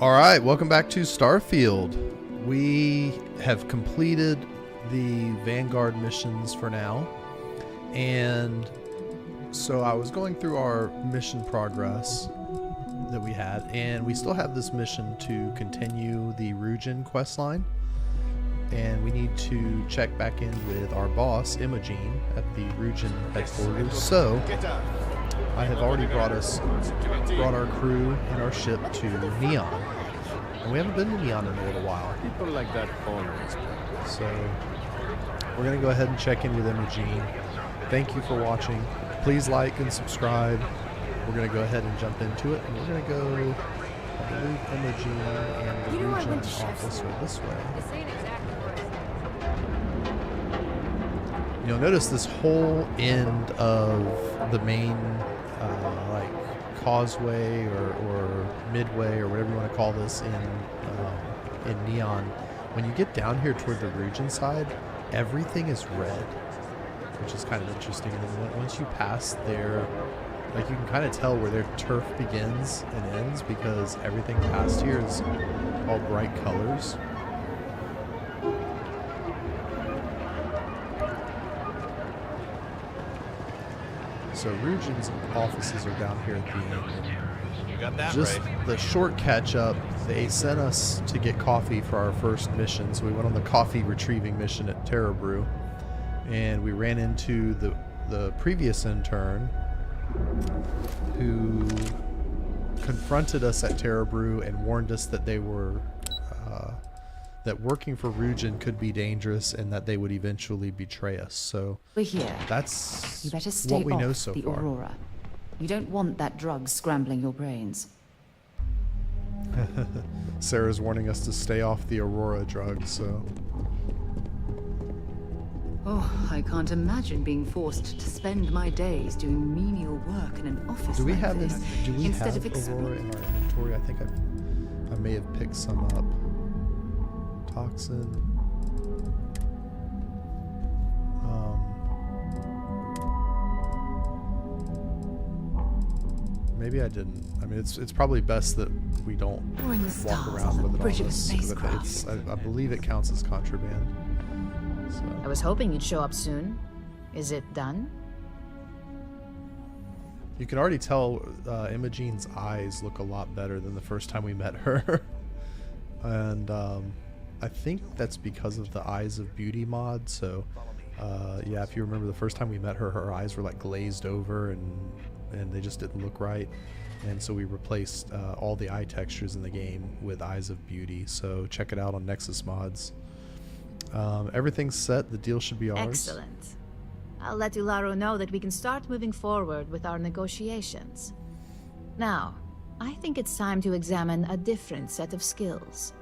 All right, welcome back to Starfield. We have completed the Vanguard missions for now, and so I was going through our mission progress that we had, and we still have this mission to continue the Ryujin questline, and we need to check back in with our boss, Imogene, at the Ryujin headquarters. So I have already brought our crew and our ship to Neon. And we haven't been to Neon in a little while. People like that always. So we're going to go ahead and check in with Imogene. Thank you for watching. Please like and subscribe. We're going to go ahead and jump into it. And we're going to go, I believe, Imogene and the Ryujin office are this way. You'll notice this whole end of the main causeway or midway or whatever you want to call this in Neon. When you get down here toward the Ryujin side, everything is red, which is kind of interesting. And then once you pass there, like, you can kind of tell where their turf begins and ends, because everything past here is all bright colors. So Ryujin's offices are down here at the end. You got that Just right. the short catch up, they sent us to get coffee for our first mission. So we went on the coffee retrieving mission at Terrormorph, and we ran into the previous intern who confronted us at Terrormorph and warned us that they were that working for Ryujin could be dangerous and that they would eventually betray us. So we're here. That's You better stay what we off know so the far. Aurora. You don't want that drug scrambling your brains. Sarah's warning us to stay off the Aurora drug, so... Oh, I can't imagine being forced to spend my days doing menial work in an office Do we like have this, do we instead have of Aurora in our inventory? I think I may have picked some up. Toxin. Maybe I didn't. I mean, it's probably best that we don't walk around with it on us. I believe it counts as contraband. So. I was hoping you'd show up soon. Is it done? You can already tell Imogene's eyes look a lot better than the first time we met her. And I think that's because of the Eyes of Beauty mod. So Yeah, if you remember the first time we met her, her eyes were like glazed over and they just didn't look right. And so we replaced all the eye textures in the game with Eyes of Beauty. So check it out on Nexus Mods. Everything's set. The deal should be ours. Excellent. I'll let Ularo know that we can start moving forward with our negotiations. Now, I think it's time to examine a different set of skills.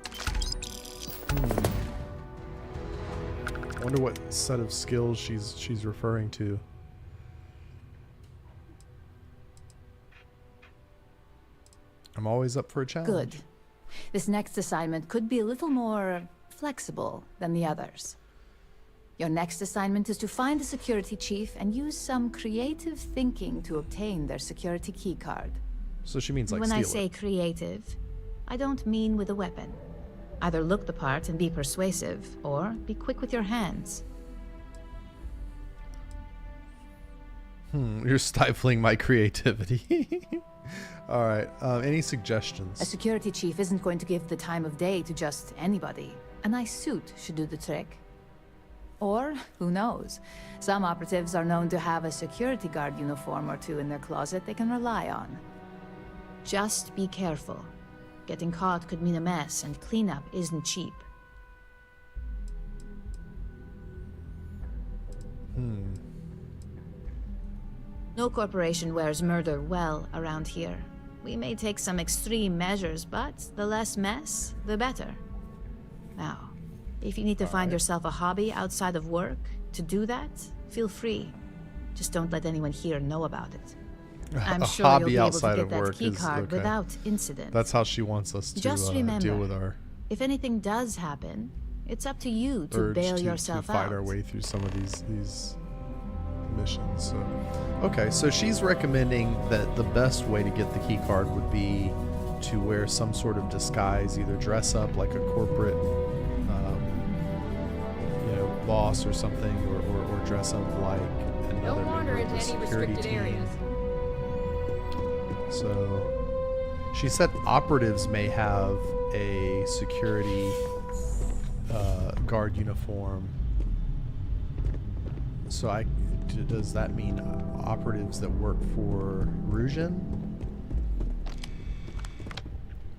I wonder what set of skills she's referring to. I'm always up for a challenge. Good. This next assignment could be a little more flexible than the others. Your next assignment is to find the security chief and use some creative thinking to obtain their security keycard. So she means like When steal I say it. creative, I don't mean with a weapon. Either look the part and be persuasive, or be quick with your hands. You're stifling my creativity. All right. Any suggestions? A security chief isn't going to give the time of day to just anybody. A nice suit should do the trick. Or, who knows, some operatives are known to have a security guard uniform or two in their closet they can rely on. Just be careful. Getting caught could mean a mess, and cleanup isn't cheap. No corporation wears murder well around here. We may take some extreme measures, but the less mess, the better. Now, if you need to find yourself a hobby outside of work, to do that, feel free. Just don't let anyone here know about it. I'm A sure hobby you'll be able outside to of get that work key is card okay. without incident. That's how she wants us to Just remember, deal with our if anything does happen, it's up to you to urge bail to yourself fight out. our way through some of these missions. So, okay, so she's recommending that the best way to get the key card would be to wear some sort of disguise, either dress up like a corporate, boss or something, or dress up like another Don't wander member of into the any security restricted team. areas. So she said operatives may have a security guard uniform. So does that mean operatives that work for Ryujin?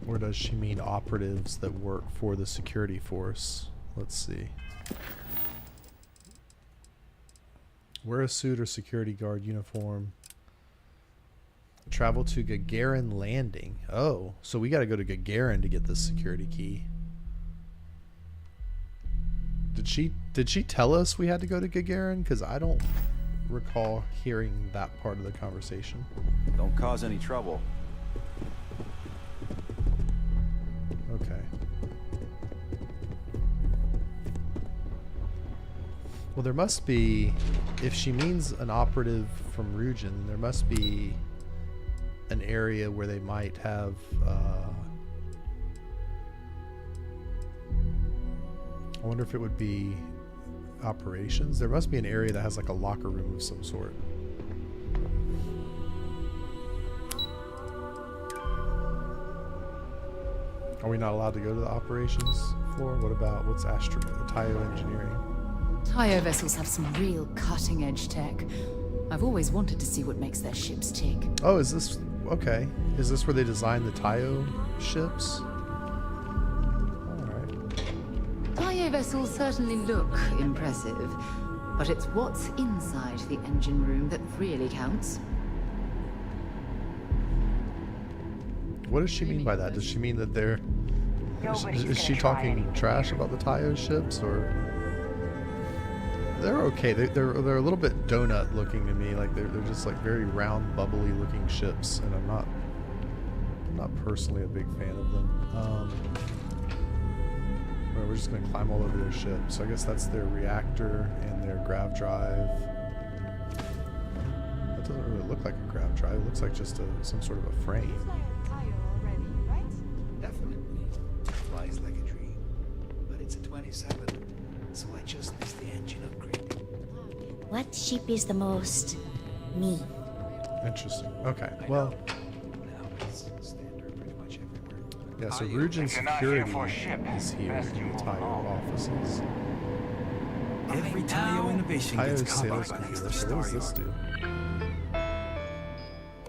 Or does she mean operatives that work for the security force? Let's see. Wear a suit or security guard uniform. Travel to Gagarin Landing. Oh, so we got to go to Gagarin to get this security key. Did she tell us we had to go to Gagarin? Because I don't recall hearing that part of the conversation. Don't cause any trouble. Okay. Well, there must be, if she means an operative from Ryujin, there must be an area where they might have I wonder if it would be operations. There must be an area that has like a locker room of some sort. Are we not allowed to go to the operations floor? What's Tayo Engineering? Tayo vessels have some real cutting-edge tech. I've always wanted to see what makes their ships tick. Oh, is this okay? Is this where they designed the Tayo ships? Tayo vessels certainly look impressive, but it's what's inside the engine room that really counts. What does she mean by that? Does she mean that they're... Is she talking trash about the Tayo ships, or... They're okay. They're a little bit donut looking to me. Like they're just like very round, bubbly looking ships, and I'm not personally a big fan of them. We're just gonna climb all over their ship. So I guess that's their reactor and their grav drive. That doesn't really look like a grav drive. It looks like just some sort of a frame. Definitely. Flies like a dream. But it's a 27, so I just missed the engine upgrade. What ship is the most me? Interesting. Okay. Well, Now it's standard pretty much everywhere. yeah. So Ryujin Security is here in the Tayo offices. Every Tayo innovation Tayo gets covered sales by the computer. So what does this do?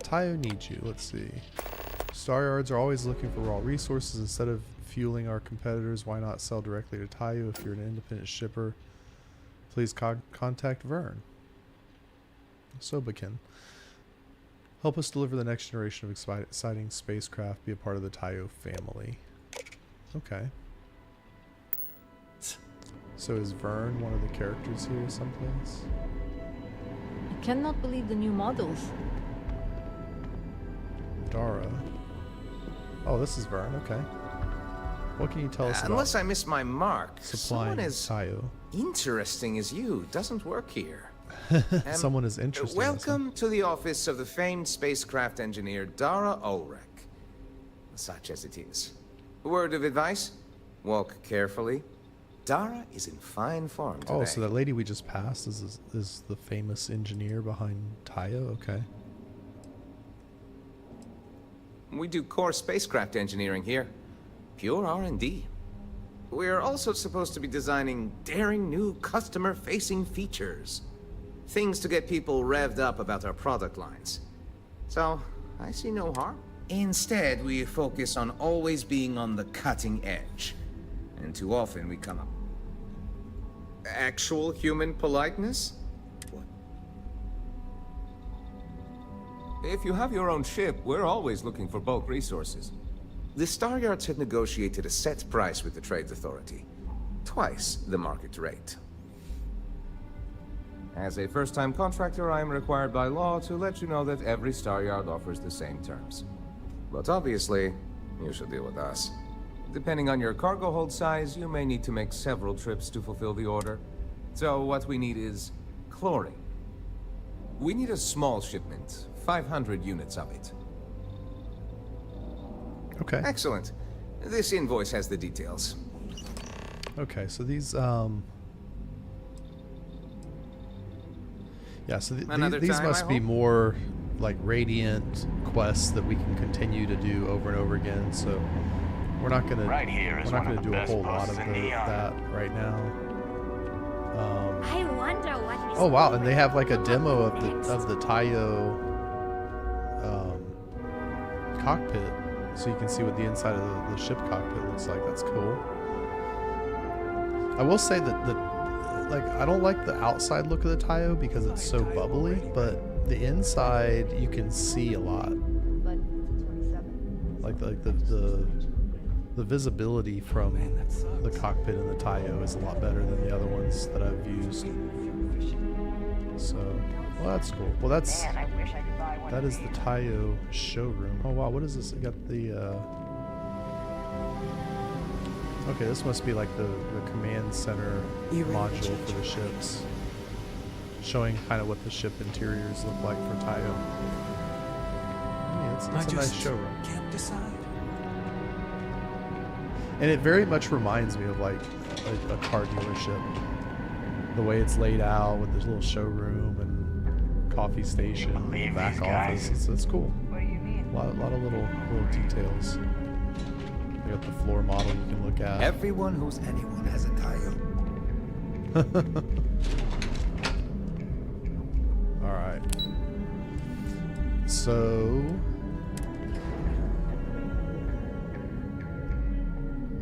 Tayo needs you. Let's see. Star Yards are always looking for raw resources. Instead of fueling our competitors, why not sell directly to Tayo? If you're an independent shipper, please contact Vern. Sobakin. Help us deliver the next generation of exciting spacecraft. Be a part of the Tayo family. Okay. So is Vern one of the characters here someplace? I cannot believe the new models. Dara. Oh, this is Vern. Okay. What can you tell us Unless about I missed my mark, supplying someone as Tayo? interesting as you doesn't work here. Someone is interesting. Welcome to the office of the famed spacecraft engineer Dara Ulrich. Such as it is. Word of advice? Walk carefully. Dara is in fine form today. Oh, so that lady we just passed is the famous engineer behind Tayo? Okay. We do core spacecraft engineering here. Pure R&D. We're also supposed to be designing daring new customer-facing features. Things to get people revved up about our product lines. So, I see no harm. Instead, we focus on always being on the cutting edge. And too often we come up. Actual human politeness? What? If you have your own ship, we're always looking for bulk resources. The Star Yards had negotiated a set price with the Trade Authority. Twice the market rate. As a first-time contractor, I am required by law to let you know that every Star Yard offers the same terms. But obviously, you should deal with us. Depending on your cargo hold size, you may need to make several trips to fulfill the order. So what we need is chlorine. We need a small shipment, 500 units of it. Okay. Excellent. This invoice has the details. Okay, so these yeah, so these must be more like Radiant quests that we can continue to do over and over again. So we're not gonna do a whole lot of that right now. I wonder what. Oh wow, and they have like a demo of the Tayo cockpit, so you can see what the inside of the ship cockpit looks like. That's cool. I will say that like I don't like the outside look of the Tayo because it's so bubbly, but the inside you can see a lot. Like the visibility from the cockpit in the Tayo is a lot better than the other ones that I've used. So, well, that's cool. Well, that is the Tayo showroom. Oh wow, what is this? It got the okay, this must be like the command center module for the ships, showing kind of what the ship interiors look like for Tayo. Yeah, it's a nice showroom. Can't decide. And it very much reminds me of like a car dealership. The way it's laid out with this little showroom and coffee station, and back office. It's cool. What do you mean? A lot of little details. We got the floor model you can look at. Everyone who's anyone has a Tayo. All right. So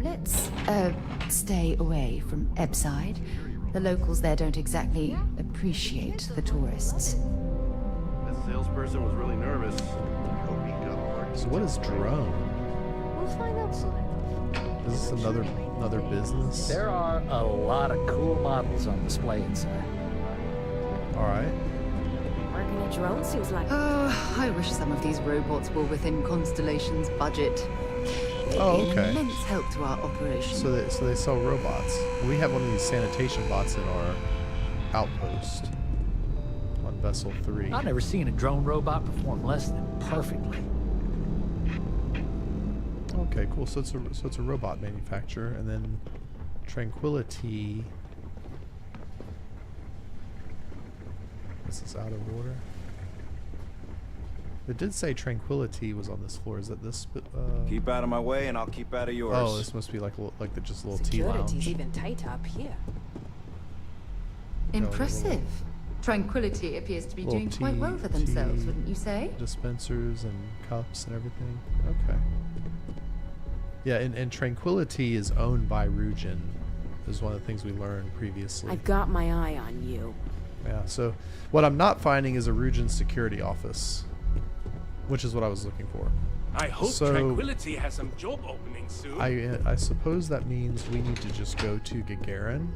Let's, stay away from Ebside. The locals there don't exactly appreciate the tourists. That salesperson was really nervous. so what is drone? We'll find out soon. Is this another business? There are a lot of cool models on display inside. All right. Working a drone seems like. I wish some of these robots were within Constellation's budget. Oh, okay. Immense help to our operation. So they sell robots. We have one of these sanitation bots in our outpost on Vessel 3. I've never seen a drone robot perform less than perfectly. Okay, cool. So it's a robot manufacturer, and then Tranquility. This is out of order. It did say Tranquility was on this floor. Is that this? Keep out of my way, and I'll keep out of yours. Oh, this must be like just a little tea lounge. Security's even tighter up here. Impressive. Tranquility appears to be little doing quite well for tea themselves, wouldn't you say? dispensers and cups and everything. Okay. Yeah, and Tranquility is owned by Ryujin. Is one of the things we learned previously. I've got my eye on you. Yeah, so what I'm not finding is a Ryujin security office, which is what I was looking for. I hope So, Tranquility has some job openings soon. I suppose that means we need to just go to Gagarin,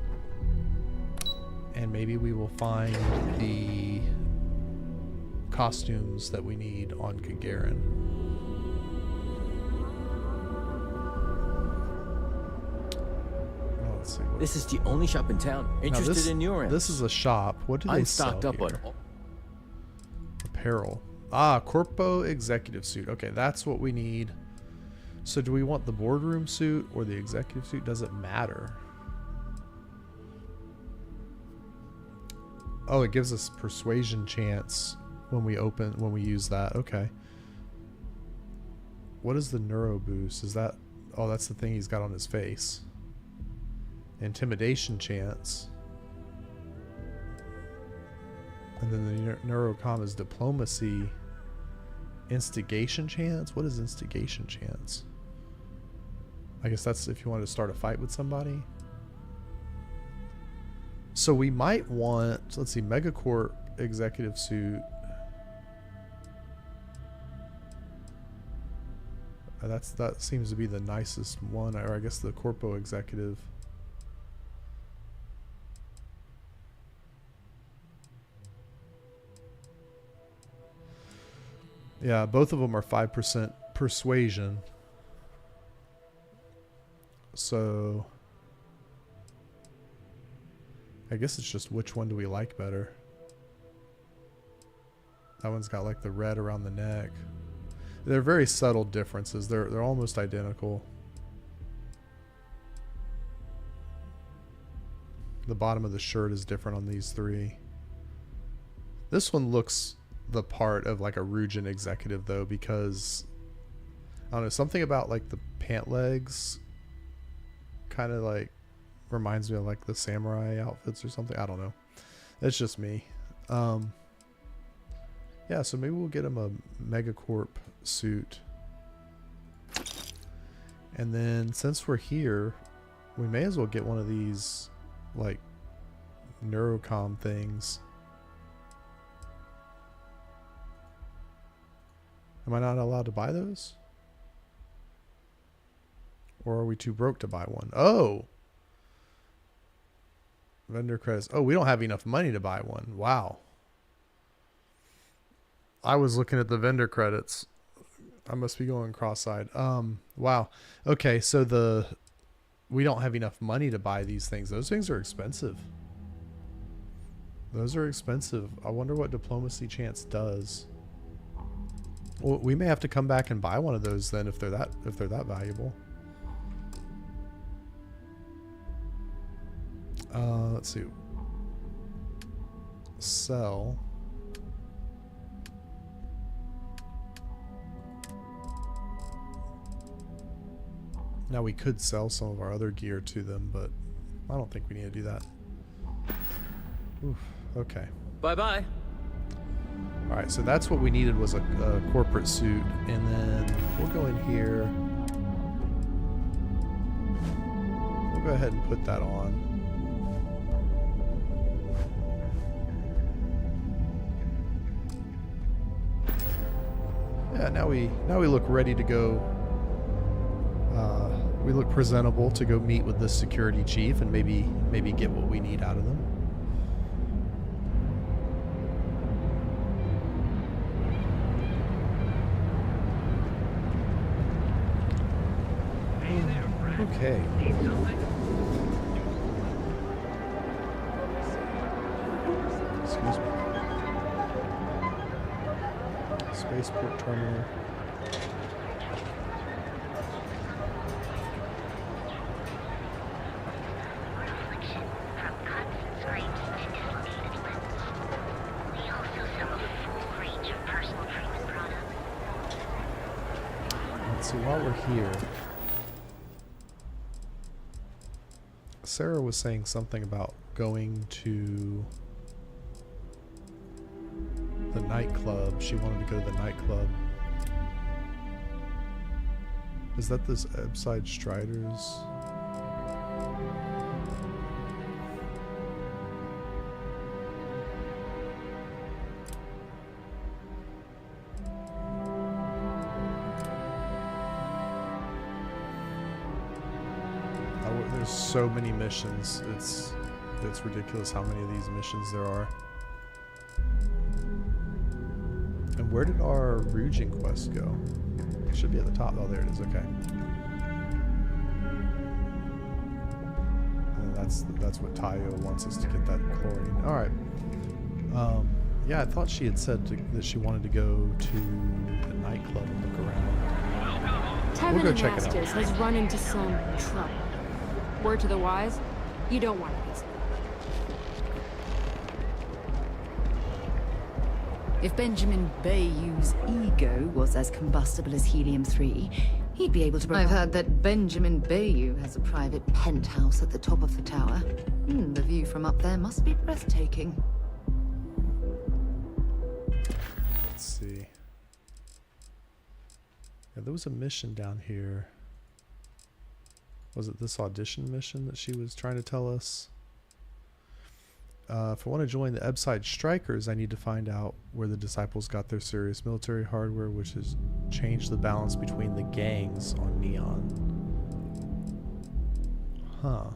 and maybe we will find the costumes that we need on Gagarin. Oh, let's see. This is the only shop in town Now interested in urine. This is a shop. What do they I'm sell stocked up here? on. Apparel. Ah, Corpo executive suit. Okay, that's what we need. So do we want the boardroom suit or the executive suit? Does it matter? Oh, it gives us persuasion chance when we use that. Okay. What is the neuro boost? Is that... Oh, that's the thing he's got on his face. Intimidation chance. And then the neurocom is diplomacy. Instigation chance? What is instigation chance? I guess that's if you want to start a fight with somebody. So we might want, let's see, Megacorp executive suit. That seems to be the nicest one, or I guess the Corpo executive. Yeah, both of them are 5% persuasion. So I guess it's just which one do we like better. That one's got like the red around the neck. They're very subtle differences. They're almost identical. The bottom of the shirt is different on these three. This one looks the part of like a Ryujin executive though, because I don't know, something about like the pant legs kind of like reminds me of like the samurai outfits or something. I don't know. It's just me. Yeah, so maybe we'll get him a Megacorp suit. And then since we're here, we may as well get one of these like neurocom things. Am I not allowed to buy those? Or are we too broke to buy one? Oh! Vendor credits. Oh, we don't have enough money to buy one. Wow. I was looking at the vendor credits. I must be going cross-eyed. Wow. Okay, so we don't have enough money to buy these things. Those things are expensive. Those are expensive. I wonder what diplomacy chance does. Well, we may have to come back and buy one of those then if they're that valuable. Let's see. Sell. Now we could sell some of our other gear to them, but I don't think we need to do that. Oof, okay. Bye-bye. Alright, so that's what we needed was a corporate suit, and then we'll go in here. We'll go ahead and put that on. Yeah, now we look ready to go. We look presentable to go meet with the security chief and maybe get what we need out of them. Okay. Excuse me. Spaceport terminal. Let's see, while we're here, Sarah was saying something about going to the nightclub. She wanted to go to the nightclub. Is that this Ebside Striders? There's so many missions. It's ridiculous how many of these missions there are. And where did our Ryujin quest go? It should be at the top. Oh, there it is. Okay. And that's what Tayo wants us to get, that chlorine. All right. Yeah, I thought she had said that she wanted to go to the nightclub and look around. We'll go check it out. Masters has run into some trouble. Word to the wise, you don't want to miss. If Benjamin Bayou's ego was as combustible as helium-3, he'd be able to... I've heard that Benjamin Bayou has a private penthouse at the top of the tower. The view from up there must be breathtaking. Let's see. Yeah, there was a mission down here. Was it this audition mission that she was trying to tell us? If I want to join the Ebside Strikers, I need to find out where the Disciples got their serious military hardware, which has changed the balance between the gangs on Neon. Huh.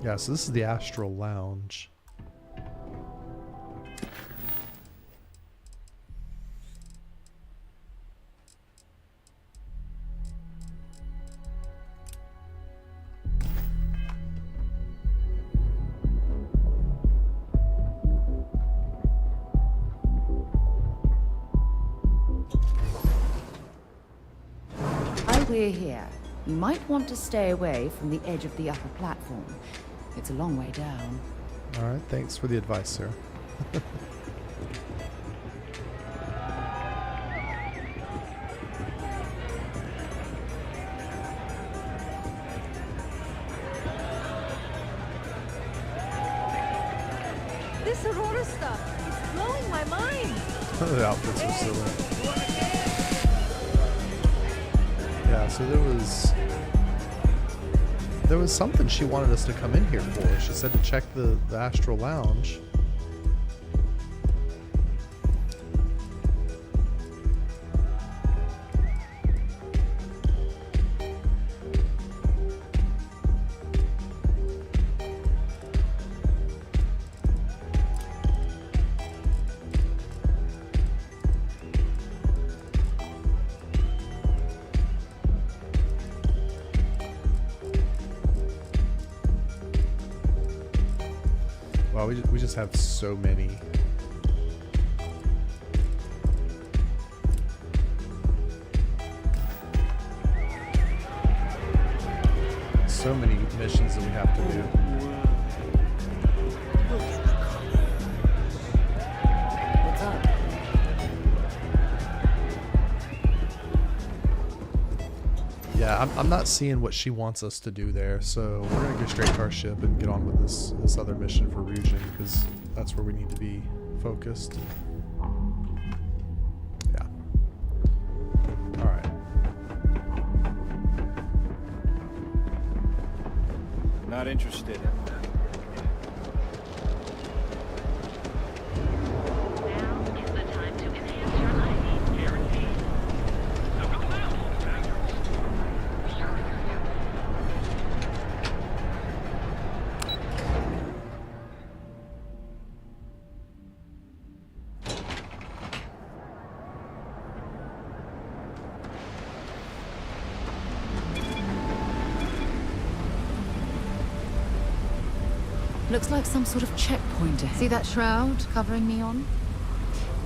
Yeah, so this is the Astral Lounge. While we're here, you might want to stay away from the edge of the upper platform. It's a long way down. All right, thanks for the advice, Sarah. This Aurora stuff is blowing my mind. The outfits are silly. Yeah, so there was something she wanted us to come in here for. She said to check the Astral Lounge. Wow, we just have so many. So many missions that we have to do. What's up? Yeah, I'm not seeing what she wants us to do there, so we're gonna go straight to our ship and get on with this other mission for Ryujin, because that's where we need to be focused. Yeah. All right. Not interested. Looks like some sort of checkpoint ahead. See that shroud covering Neon?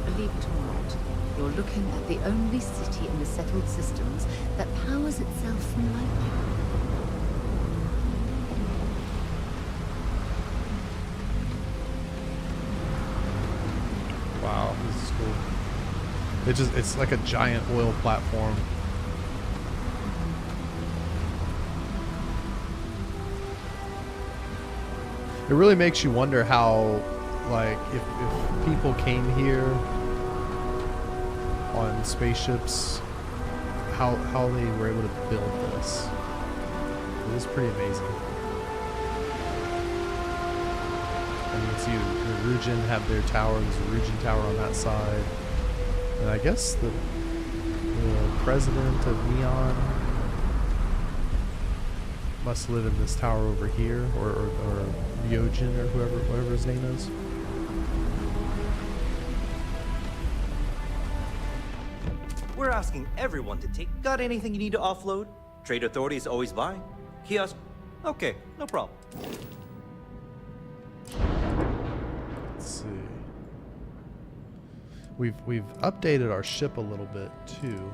Believe it or not, you're looking at the only city in the settled systems that powers itself from lightning. It's cool. It's like a giant oil platform. It really makes you wonder how, like, if people came here on spaceships, how they were able to build this. It is pretty amazing. And you can see the Ryujin have their tower. There's a Ryujin tower on that side. And I guess the president of Neon must live in this tower over here, or Ryujin, or whatever his name is. We're asking everyone to take. Got anything you need to offload? Trade Authority is always buying. Kiosk? Okay, no problem. Let's see. We've updated our ship a little bit too.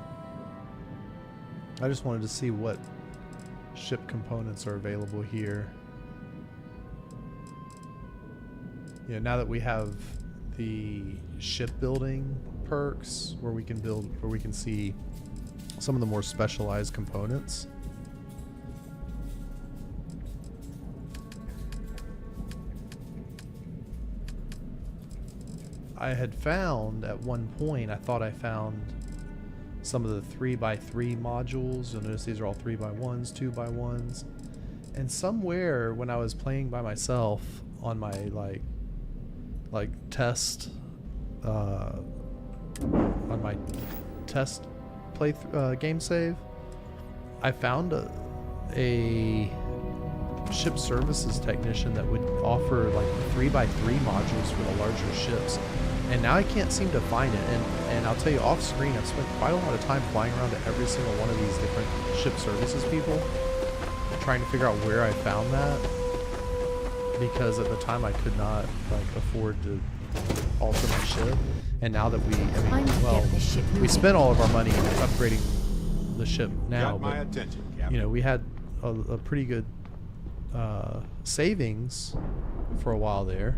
I just wanted to see what ship components are available here. Yeah, now that we have the shipbuilding perks where we can see some of the more specialized components. I had found at one point, I thought I found some of the 3x3 modules. You'll notice these are all 3x1s, 2x1s. And somewhere when I was playing by myself on my like test on my test game save, I found a ship services technician that would offer like 3x3 modules for the larger ships, and now I can't seem to find it. And I'll tell you, off screen, I've spent quite a lot of time flying around to every single one of these different ship services people, trying to figure out where I found that, because at the time I could not afford to alter my ship. And now that we spent all of our money upgrading the ship now, Got my attention, Captain. You know, we had a pretty good savings for a while there,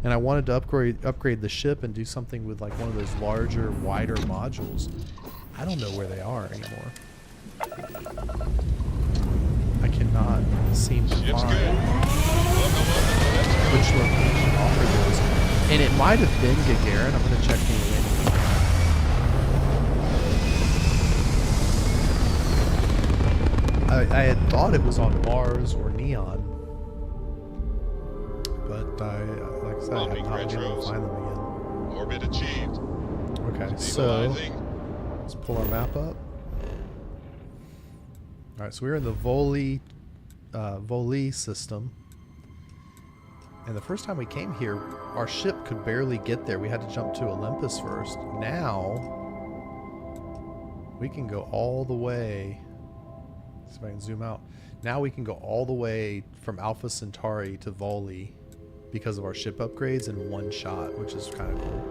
and I wanted to upgrade the ship and do something with like one of those larger, wider modules. I don't know where they are anymore. I cannot seem to find which location offered those. And it might have been Gagarin. I'm going to check the link. I had thought it was on Mars or Neon, but like I said, I have not been able to find them again. Orbit achieved. Okay, so let's pull our map up. All right, so we're in the Voli system. And the first time we came here, our ship could barely get there. We had to jump to Olympus first. Now, we can go all the way. See if I can zoom out. Now we can go all the way from Alpha Centauri to Voli because of our ship upgrades in one shot, which is kind of cool.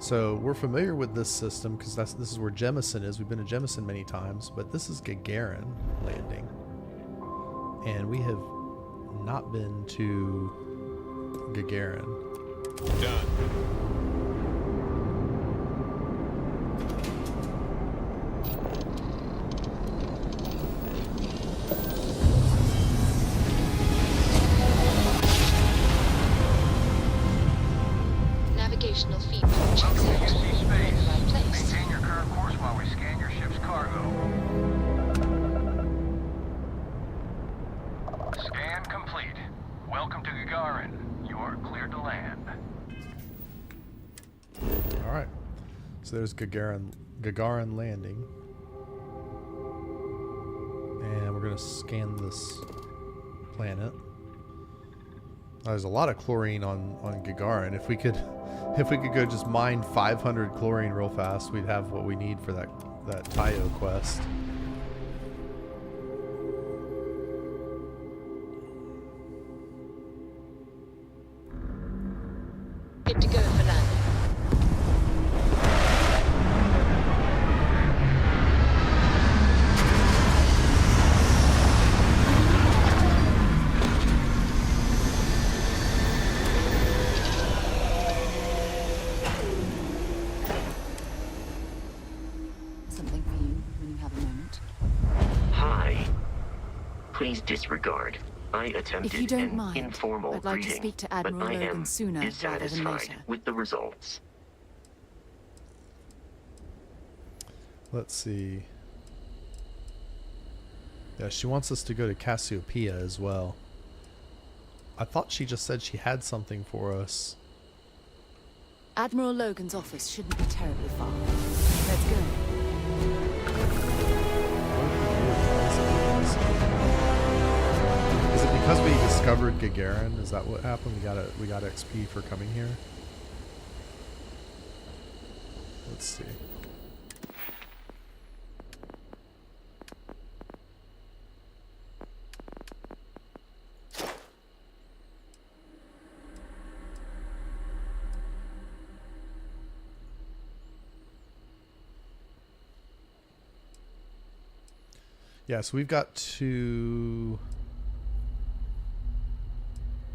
So we're familiar with this system because this is where Jemison is. We've been to Jemison many times, but this is Gagarin landing. And we have not been to Gagarin. Done. Navigational feedback checks out. We're in the right place. Maintain your current course while we scan your ship's cargo. Scan complete. Welcome to Gagarin. You're cleared to land. All right. So there's Gagarin landing. And we're going to scan this planet. There's a lot of chlorine on Gagarin. If we could go just mine 500 chlorine real fast, we'd have what we need for that Tayo quest. Good to go for landing. Please disregard. I attempted If you don't an mind, informal I'd like to greeting, speak to but Admiral I Logan am sooner rather than dissatisfied later. with the results. Let's see. Yeah, she wants us to go to Cassiopeia as well. I thought she just said she had something for us. Admiral Logan's office shouldn't be terribly far. Let's go. Is it because we discovered Gagarin? Is that what happened? We got XP for coming here? Let's see. Yeah, so we've got to...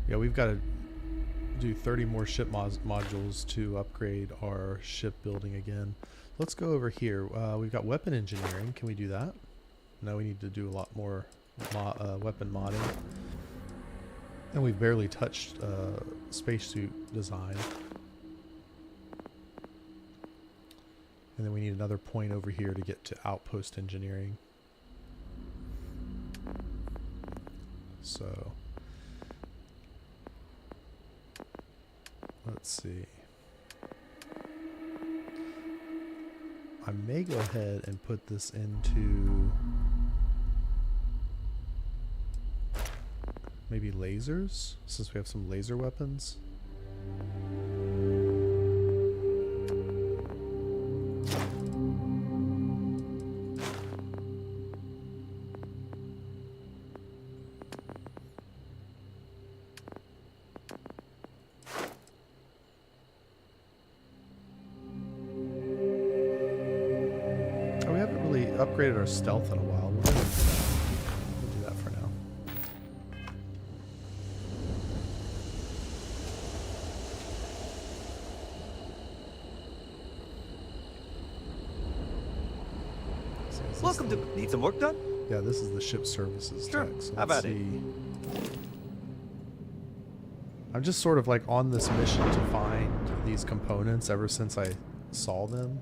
Yeah, we've got to do 30 more ship modules to upgrade our ship building again. Let's go over here. We've got weapon engineering. Can we do that? No, we need to do a lot more weapon modding. And we've barely touched spacesuit design. And then we need another point over here to get to outpost engineering. So let's see. I may go ahead and put this into maybe lasers, since we have some laser weapons. Upgraded our stealth in a while. We'll do that for now. So welcome to... Need some work done? Yeah, this is the ship services sure. tech. So how about it? I'm just sort of like on this mission to find these components ever since I saw them.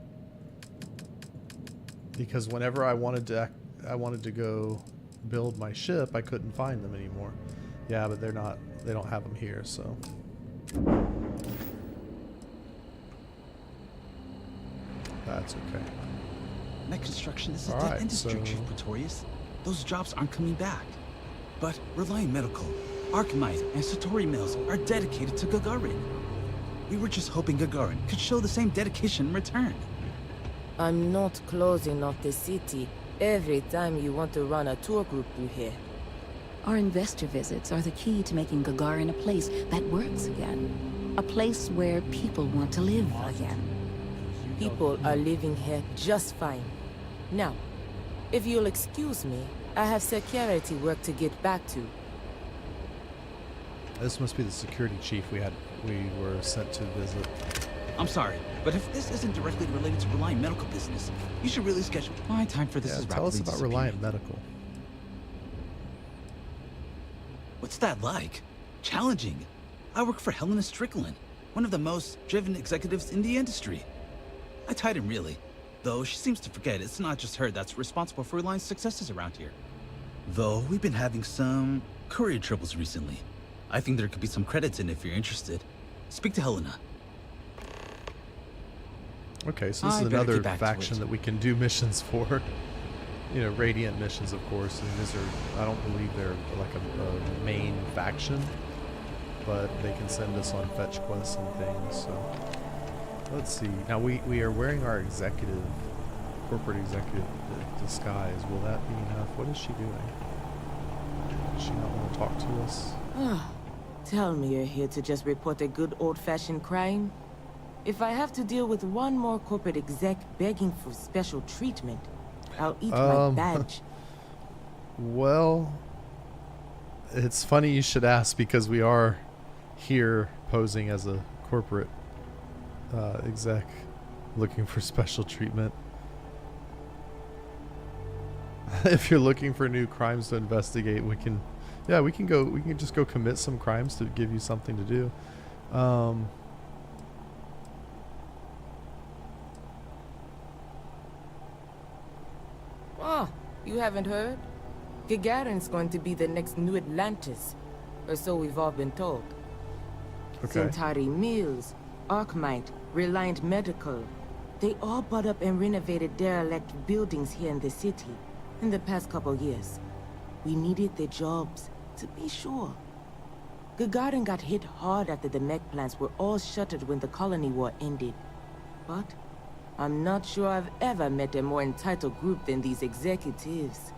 Because whenever I wanted to go build my ship, I couldn't find them anymore. Yeah, but they don't have them here, so. That's okay. Net construction is a dead industry, Chief Pretorius. Those jobs aren't coming back. But Reliant Medical, Archmite, and Satori Mills are dedicated to Gagarin. We were just hoping Gagarin could show the same dedication in return. I'm not closing off the city every time you want to run a tour group through here. Our investor visits are the key to making Gagarin a place that works again. A place where people want to live again. People are living here just fine. Now, if you'll excuse me, I have security work to get back to. This must be the security chief we were sent to visit. I'm sorry, but if this isn't directly related to Reliant Medical business, you should really schedule my time for this. Yeah, tell us about Reliant Medical. What's that like? Challenging. I work for Helena Strickland, one of the most driven executives in the industry. I Titan really, though she seems to forget it's not just her that's responsible for Reliant's successes around here. Though we've been having some courier troubles recently. I think there could be some credits in if you're interested. Speak to Helena. Okay, so this is another faction that we can do missions for. You know, Radiant missions, of course. And these are, I don't believe they're like a main faction, but they can send us on fetch quests and things. So let's see. Now we are wearing our corporate executive disguise. Will that be enough? What is she doing? Does she not want to talk to us? Tell me you're here to just report a good old-fashioned crime? If I have to deal with one more corporate exec begging for special treatment, I'll eat my badge. Well, it's funny you should ask because we are here posing as a corporate exec looking for special treatment. If you're looking for new crimes to investigate, we can just go commit some crimes to give you something to do. Oh, you haven't heard? Gagarin's going to be the next new Atlantis, or so we've all been told. Okay. Centauri Mills, Arcmite, Reliant Medical, they all bought up and renovated derelict buildings here in the city in the past couple years. We needed their jobs, to be sure. Gagarin got hit hard after the mech plants were all shuttered when the colony war ended. But I'm not sure I've ever met a more entitled group than these executives.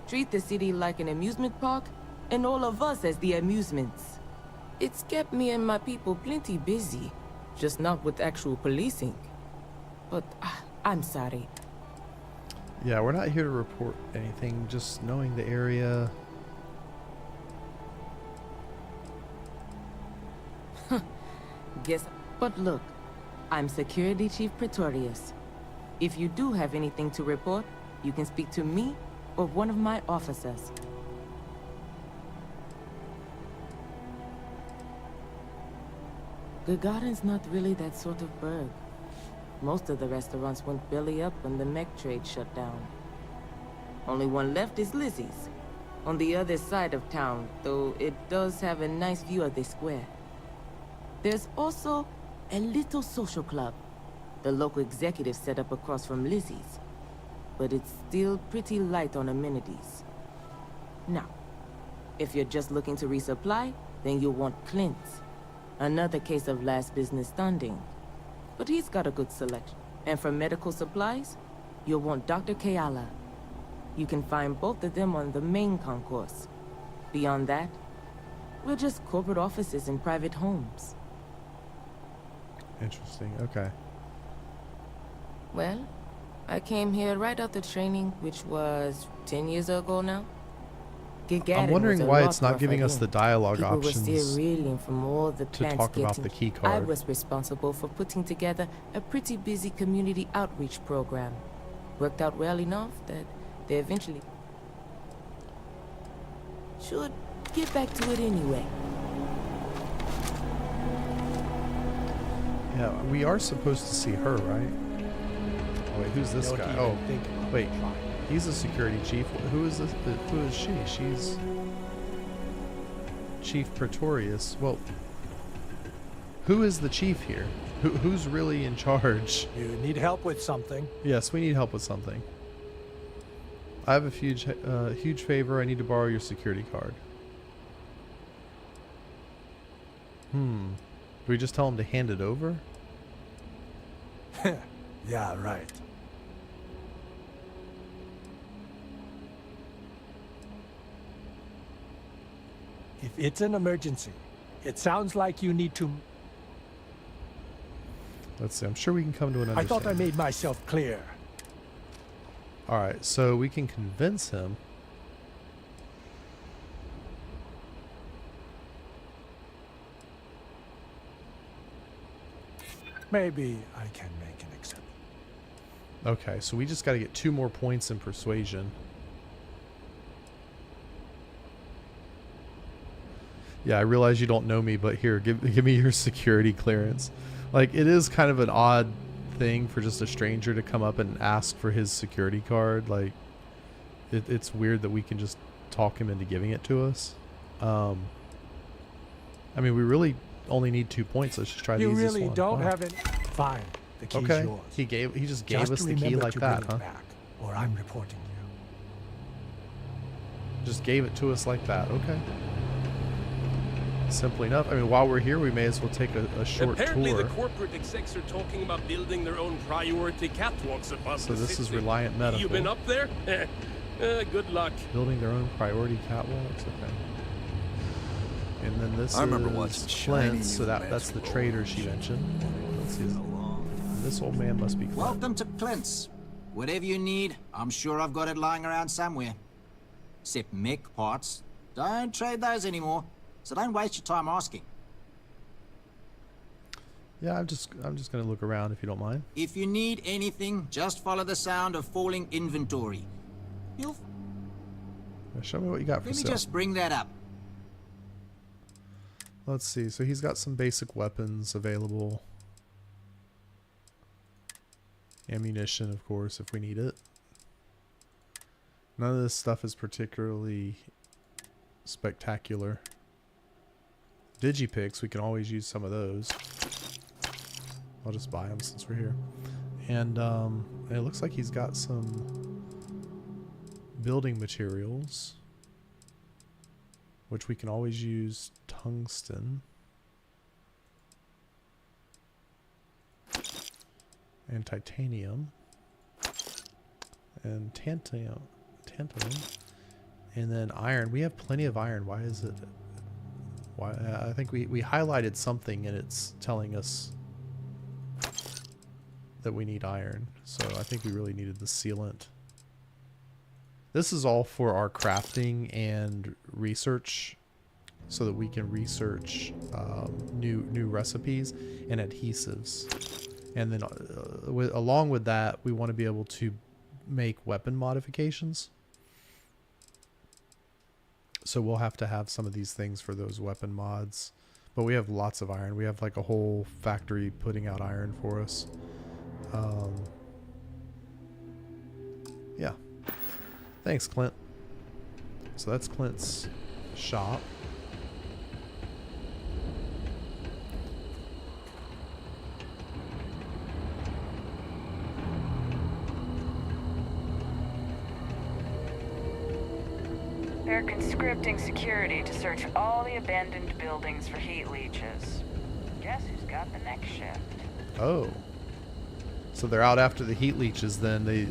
Treat the city like an amusement park, and all of us as the amusements. It's kept me and my people plenty busy, just not with actual policing. But I'm sorry. Yeah, we're not here to report anything, just knowing the area. Guess. But look, I'm Security Chief Pretorius. If you do have anything to report, you can speak to me or one of my officers. Gagarin's not really that sort of burg. Most of the restaurants went belly up when the mech trade shut down. Only one left is Lizzie's, on the other side of town, though it does have a nice view of the square. There's also a little social club the local executives set up across from Lizzie's, but it's still pretty light on amenities. Now, if you're just looking to resupply, then you'll want Clint's. Another case of last business standing. But he's got a good selection. And for medical supplies, you'll want Dr. Kayala. You can find both of them on the main concourse. Beyond that, we're just corporate offices and private homes. Interesting, okay. Well, I came here right after training, which was 10 years ago now. I'm wondering why it's not giving us the dialogue People options were still reeling from all the to plants talk about getting. the key I card. was responsible for putting together a pretty busy community outreach program. Worked out well enough that they eventually should get back to it anyway. Yeah, we are supposed to see her, right? Oh, wait, who's this guy? Oh, wait. He's a security chief. Who is this? Who is she? She's Chief Pretorius. Well, who is the chief here? Who's really in charge? You need help with something? Yes, we need help with something. I have a huge favor. I need to borrow your security card. Do we just tell him to hand it over? Yeah, right. If it's an emergency, it sounds like you need to... Let's see. I'm sure we can come to an understanding. I thought I made myself clear. Alright, so we can convince him. Maybe I can make an exception. Okay, so we just got to get 2 more points in persuasion. Yeah, I realize you don't know me, but here, give me your security clearance. Like, it is kind of an odd thing for just a stranger to come up and ask for his security card. Like, it's weird that we can just talk him into giving it to us. I mean, we really only need 2 points. Let's just try the easiest one. You really don't have it? Fine. The key's yours. He just gave us the key like that, huh? Back, or I'm reporting you. Just gave it to us like that. Okay. Simple enough. I mean, while we're here, we may as well take a short Apparently tour. The corporate execs are talking about building their own priority catwalks above So the this city. is Reliant Medical. You been up there? Good luck. Building their own priority catwalks. Okay. And then this is Clint, so that's the trader she mentioned. Let's see. This old man must be Clint. Welcome to Clint's. Whatever you need, I'm sure I've got it lying around somewhere. Except mech parts. Don't trade those anymore, so don't waste your time asking. Yeah, I'm just gonna look around if you don't mind. If you need anything, just follow the sound of falling inventory. You. Show me what you got for Let me sale. just bring that up. Let's see. So he's got some basic weapons available. Ammunition, of course, if we need it. None of this stuff is particularly spectacular. Digipicks, we can always use some of those. I'll just buy them since we're here. And it looks like he's got some building materials, which we can always use tungsten and titanium and tantalum, and then iron. We have plenty of iron. Why is it? Why? I think we highlighted something and it's telling us that we need iron. So I think we really needed the sealant. This is all for our crafting and research, so that we can research new recipes and adhesives. And then along with that, we want to be able to make weapon modifications. So we'll have to have some of these things for those weapon mods. But we have lots of iron. We have like a whole factory putting out iron for us. Yeah. Thanks, Clint. So that's Clint's shop. They're conscripting security to search all the abandoned buildings for heat leeches. Guess who's got the next shift? Oh. So they're out after the heat leeches then.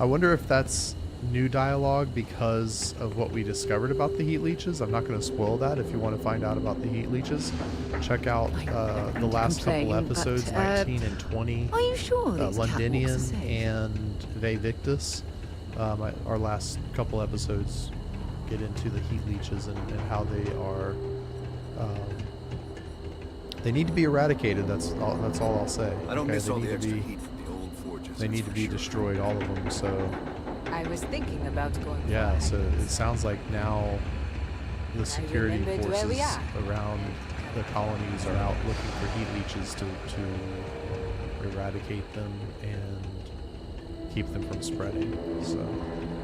I wonder if that's new dialogue because of what we discovered about the heat leeches. I'm not going to spoil that. If you want to find out about the heat leeches, check out the last couple episodes, 19 and 20. Are you sure Londinian and Ve Victus. Our last couple episodes get into the heat leeches and how they are. They need to be eradicated. That's all I'll say. I don't miss all the extra heat from the old forges. They need to be destroyed, all of them. So. I was thinking about going. Yeah, so it sounds like now the security forces around the colonies are out looking for heat leeches to eradicate them and keep them from spreading. So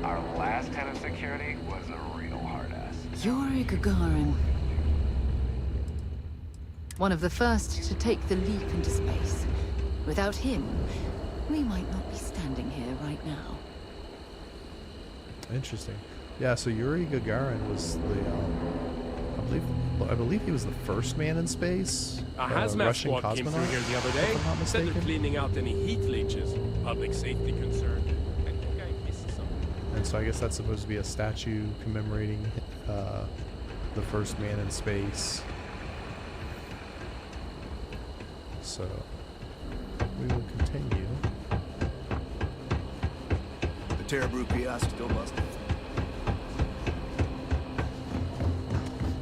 our last head of security was a real hard-ass. Yuri Gagarin. One of the first to take the leap into space. Without him, we might not be standing here right now. Interesting. Yeah, so Yuri Gagarin was the, I believe he was the first man in space. A hazmat Russian squad came through cosmonaut, here the other day. if I'm not Instead of mistaken. cleaning out any heat leeches, public safety concern. I think I missed something. And so I guess that's supposed to be a statue commemorating the first man in space. So we will continue. The Terrormorph kiosk still busted.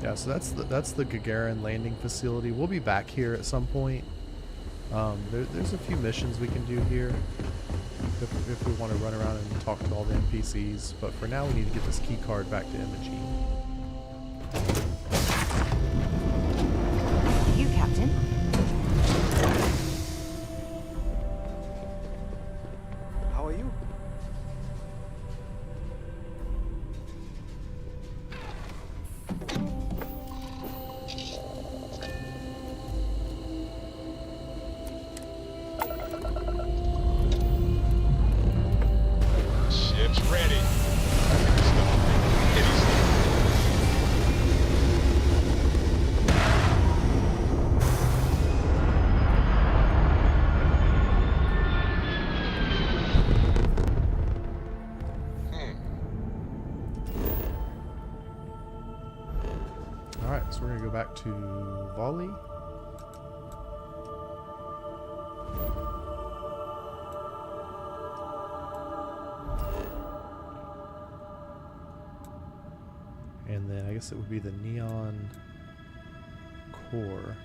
Yeah, so that's the Gagarin landing facility. We'll be back here at some point. There's a few missions we can do here if we want to run around and talk to all the NPCs. But for now, we need to get this key card back to Imogene. You, Captain. How are you? Ship's ready. Alright, so we're going to go back to Volley. And then I guess it would be the Neon Core.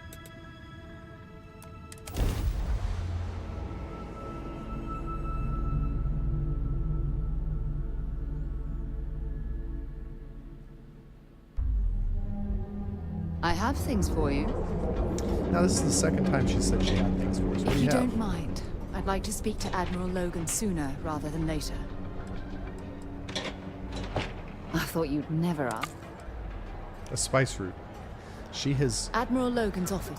I have things for you. Now, this is the second time she said she had things for us. What If do you have? don't mind, I'd like to speak to Admiral Logan sooner rather than later. I thought you'd never ask. A spice route. She has Admiral Logan's office.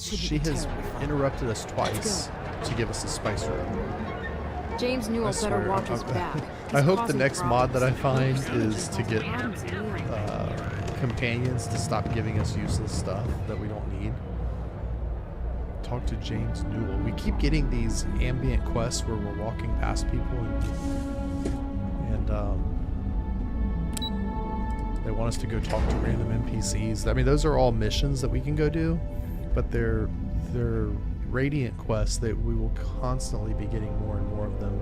she has interrupted us twice to give us a spice route. James Newell better watch his back. I hope the next mod that I find is to get companions to stop giving us useless stuff that we don't need. Talk to James Newell. We keep getting these ambient quests where we're walking past people and they want us to go talk to random NPCs. I mean, those are all missions that we can go do, but they're radiant quests that we will constantly be getting more and more of them.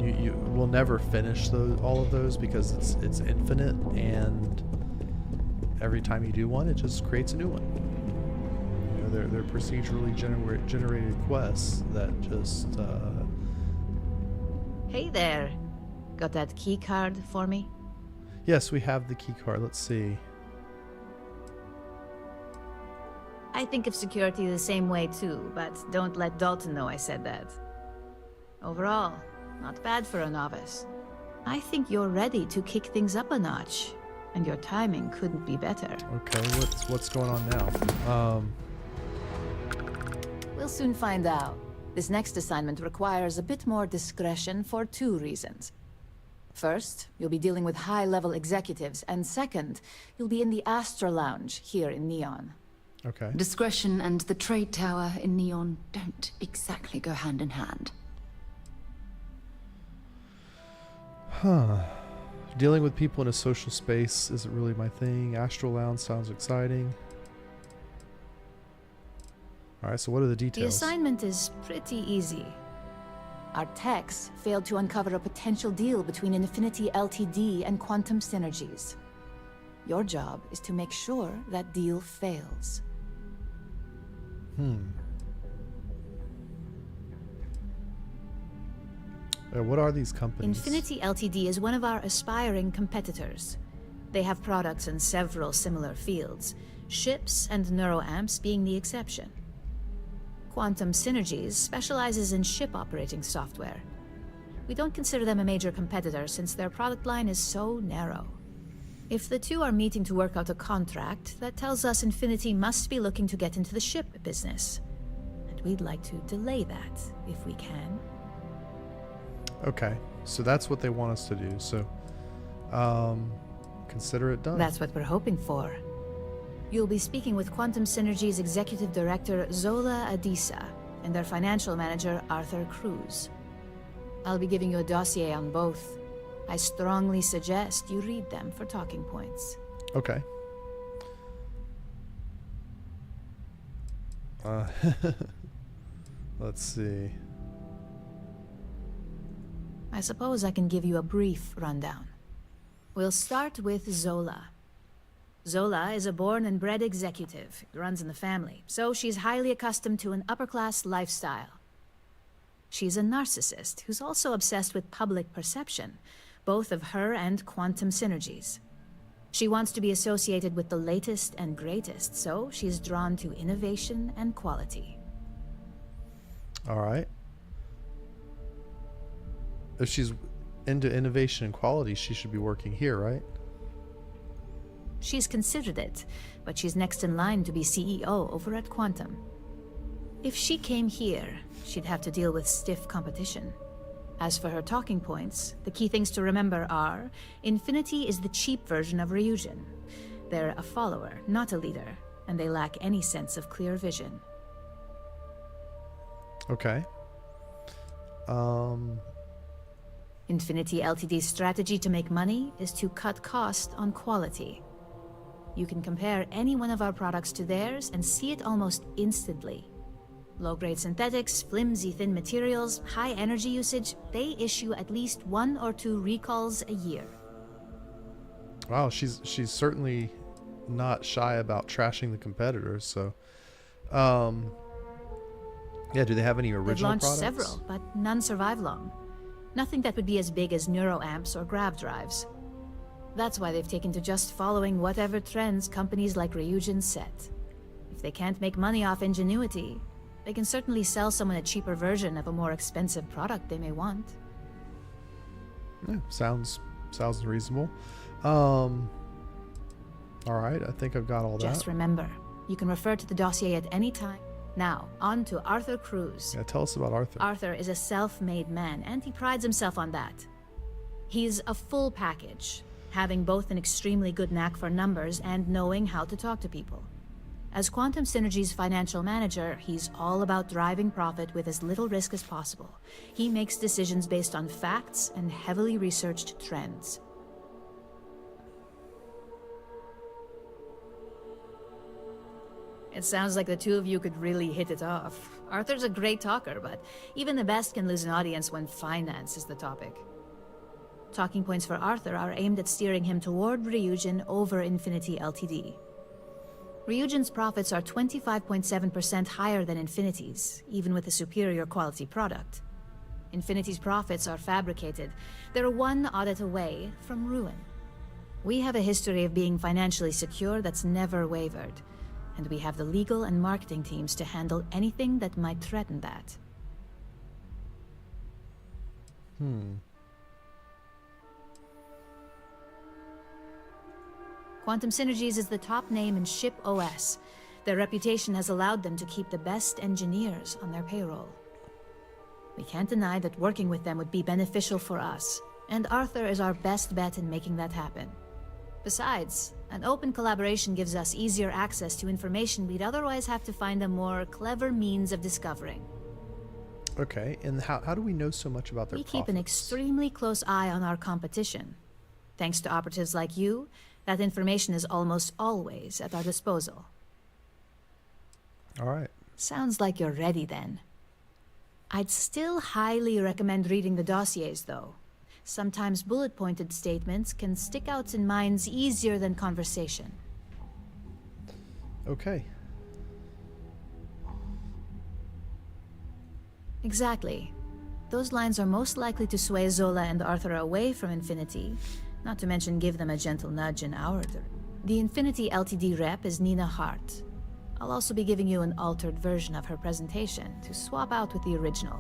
You will never finish all of those because it's infinite, and every time you do one, it just creates a new one. You know, they're procedurally generated quests that just. Hey there, got that key card for me? Yes, we have the key card. Let's see. I think of security the same way too, but don't let Dalton know I said that. Overall, not bad for a novice. I think you're ready to kick things up a notch, and your timing couldn't be better. Okay, what's going on now? We'll soon find out. This next assignment requires a bit more discretion for 2 reasons. First, you'll be dealing with high-level executives, and second, you'll be in the Astra Lounge here in Neon. Okay. Discretion and the trade tower in Neon don't exactly go hand in hand. Huh. Dealing with people in a social space isn't really my thing. Astral Lounge sounds exciting. Alright, so what are the details? The assignment is pretty easy. Our techs failed to uncover a potential deal between Infinity Ltd. And Quantum Synergies. Your job is to make sure that deal fails. What are these companies? Infinity Ltd. Is one of our aspiring competitors. They have products in several similar fields, ships and neuroamps being the exception. Quantum Synergies specializes in ship operating software. We don't consider them a major competitor since their product line is so narrow. If the two are meeting to work out a contract, that tells us Infinity must be looking to get into the ship business. And we'd like to delay that, if we can. Okay, so that's what they want us to do. So, consider it done. That's what we're hoping for. You'll be speaking with Quantum Synergy's Executive Director, Zola Adisa, and their Financial Manager, Arthur Cruz. I'll be giving you a dossier on both. I strongly suggest you read them for talking points. Okay. Let's see. I suppose I can give you a brief rundown. We'll start with Zola. Zola is a born and bred executive. It runs in the family, so she's highly accustomed to an upper-class lifestyle. She's a narcissist who's also obsessed with public perception, both of her and Quantum Synergies. She wants to be associated with the latest and greatest, so she's drawn to innovation and quality. All right. If she's into innovation and quality, she should be working here, right? She's considered it, but she's next in line to be CEO over at Quantum. If she came here, she'd have to deal with stiff competition. As for her talking points, the key things to remember are, Infinity is the cheap version of Ryujin. They're a follower, not a leader, and they lack any sense of clear vision. Okay. Infinity Ltd's strategy to make money is to cut cost on quality. You can compare any one of our products to theirs and see it almost instantly. Low-grade synthetics, flimsy thin materials, high energy usage, they issue at least 1 or 2 recalls a year. Wow, she's certainly not shy about trashing the competitors, so yeah, do they have any original They've launched products? several, but none survive long. Nothing that would be as big as neuroamps or grav drives. That's why they've taken to just following whatever trends companies like Ryujin set. If they can't make money off ingenuity, they can certainly sell someone a cheaper version of a more expensive product they may want. Yeah, sounds reasonable. Alright, I think I've got all that. Just remember, you can refer to the dossier at any time. Now, on to Arthur Cruz. Yeah, tell us about Arthur. Arthur is a self-made man, and he prides himself on that. He's a full package, having both an extremely good knack for numbers and knowing how to talk to people. As Quantum Synergy's financial manager, he's all about driving profit with as little risk as possible. He makes decisions based on facts and heavily researched trends. It sounds like the two of you could really hit it off. Arthur's a great talker, but even the best can lose an audience when finance is the topic. Talking points for Arthur are aimed at steering him toward Ryujin over Infinity Ltd. Ryujin's profits are 25.7% higher than Infinity's, even with a superior quality product. Infinity's profits are fabricated. They're one audit away from ruin. We have a history of being financially secure that's never wavered, and we have the legal and marketing teams to handle anything that might threaten that. Quantum Synergies is the top name in ship OS. Their reputation has allowed them to keep the best engineers on their payroll. We can't deny that working with them would be beneficial for us, and Arthur is our best bet in making that happen. Besides, an open collaboration gives us easier access to information we'd otherwise have to find a more clever means of discovering. Okay, and how do we know so much about their We keep an extremely close eye on our competition. Thanks to operatives like you, that information is almost always at our disposal. All right. Sounds like you're ready then. I'd still highly recommend reading the dossiers, though. Sometimes bullet-pointed statements can stick out in minds easier than conversation. Okay. Exactly. Those lines are most likely to sway Zola and Arthur away from Infinity, not to mention give them a gentle nudge in our direction. The Infinity Ltd rep is Nina Hart. I'll also be giving you an altered version of her presentation to swap out with the original.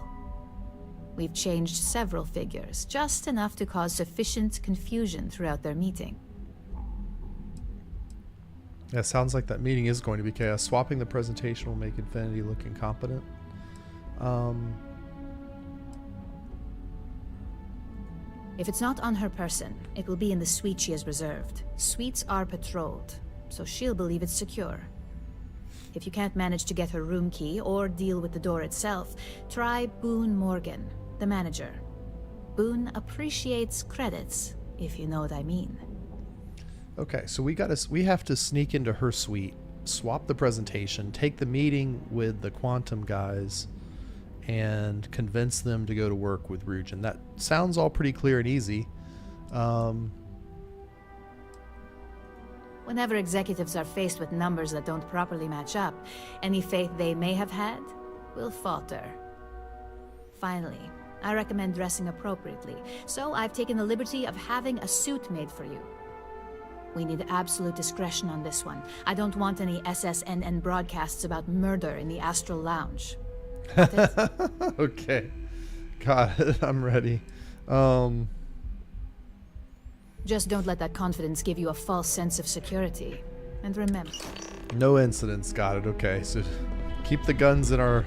We've changed several figures, just enough to cause sufficient confusion throughout their meeting. Yeah, sounds like that meeting is going to be chaos. Swapping the presentation will make Infinity look incompetent. If it's not on her person, it will be in the suite she has reserved. Suites are patrolled, so she'll believe it's secure. If you can't manage to get her room key or deal with the door itself, try Boone Morgan, the manager. Boone appreciates credits, if you know what I mean. Okay, so we have to sneak into her suite, swap the presentation, take the meeting with the Quantum guys, and convince them to go to work with Ryujin. That sounds all pretty clear and easy. Whenever executives are faced with numbers that don't properly match up, any faith they may have had will falter. Finally, I recommend dressing appropriately, so I've taken the liberty of having a suit made for you. We need absolute discretion on this one. I don't want any SSNN broadcasts about murder in the Astral Lounge. Okay. Got it. I'm ready. Just don't let that confidence give you a false sense of security. And remember... No incidents. Got it. Okay. So keep the guns in our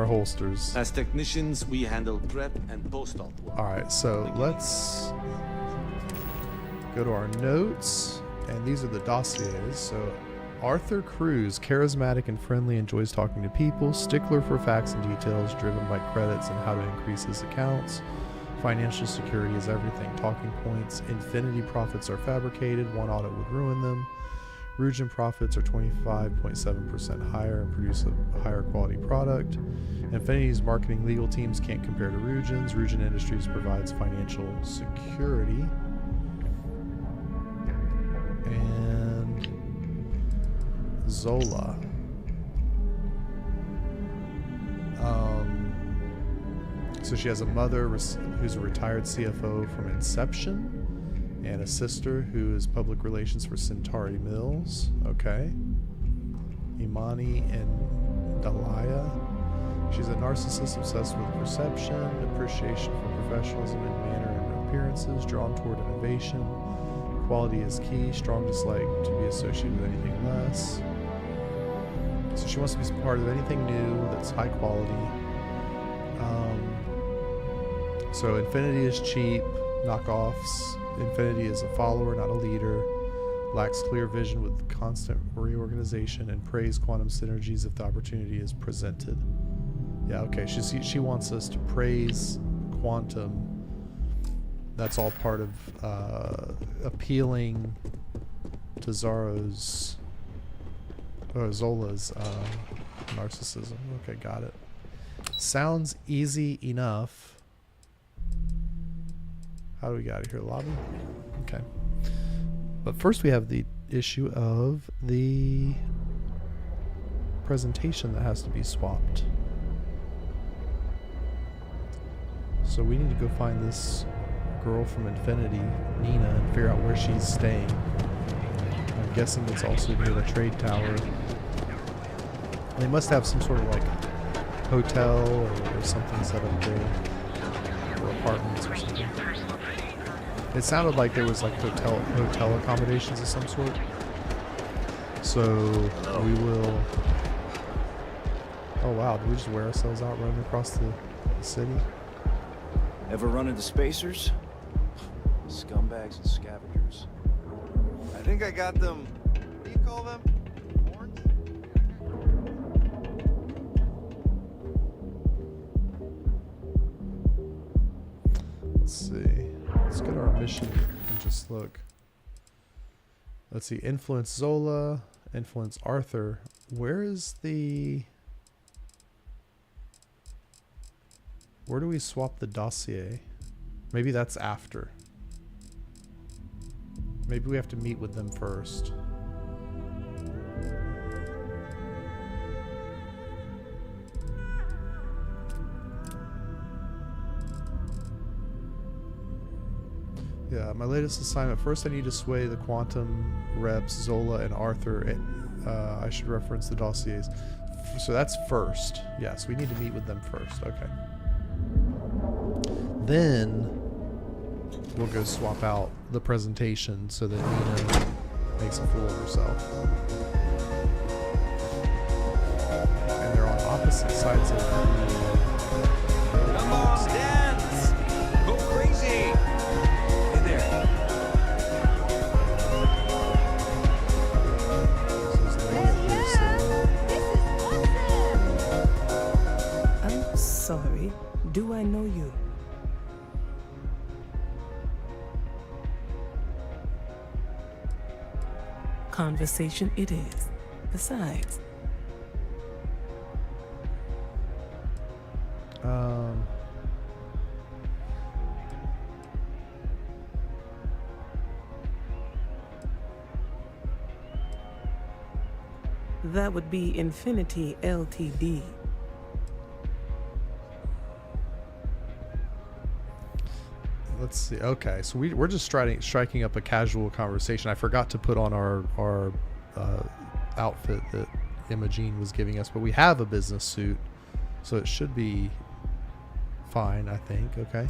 holsters. As technicians, we handle prep and post-op work. Alright, so let's go to our notes. And these are the dossiers. So Arthur Cruz, charismatic and friendly, enjoys talking to people, stickler for facts and details, driven by credits and how to increase his accounts. Financial security is everything. Talking points. Infinity profits are fabricated. One audit would ruin them. Ryujin profits are 25.7% higher and produce a higher quality product. Infinity's marketing legal teams can't compare to Ryujin's. Ryujin Industries provides financial security. And Zola. So she has a mother who's a retired CFO from Inception, And a sister who is public relations for Centauri Mills. Okay. Imani and Dalia. She's a narcissist obsessed with perception, appreciation for professionalism in manner and appearances, drawn toward innovation. Quality is key, strong dislike to be associated with anything less. So she wants to be part of anything new that's high quality. So Infinity is cheap, knockoffs. Infinity is a follower, not a leader. Lacks clear vision with constant reorganization and praise quantum synergies if the opportunity is presented. Yeah, okay. She wants us to praise quantum. That's all part of appealing to Zola's narcissism. Okay, got it. Sounds easy enough. How do we get out of here? Lobby? Okay. But first we have the issue of the presentation that has to be swapped. So we need to go find this girl from Infinity, Nina, and figure out where she's staying. I'm guessing it's also near the trade tower. They must have some sort of like hotel or something set up there, or apartments or something. It sounded like there was like hotel accommodations of some sort. So we will. Oh wow! Did we just wear ourselves out running across the city? Ever run into spacers? Scumbags and scavengers. I think I got them. What do you call them? Horns? Let's see. Let's go to our mission and just look. Let's see. Influence Zola. Influence Arthur. Where is the... Where do we swap the dossier? Maybe that's after. Maybe we have to meet with them first. Yeah, my latest assignment. First I need to sway the quantum reps, Zola and Arthur. I should reference the dossiers. So that's first. Yes, we need to meet with them first. Okay. Then we'll go swap out the presentation so that Nina makes a fool of herself. And they're on opposite sides of the... Come on, dance! Go crazy! Hey there. I'm sorry. Do I know you? Conversation it is. Besides. That would be Infinity Ltd. Let's see. Okay, so we're just striking up a casual conversation. I forgot to put on our outfit that Imogene was giving us, but we have a business suit, so it should be fine, I think. Okay.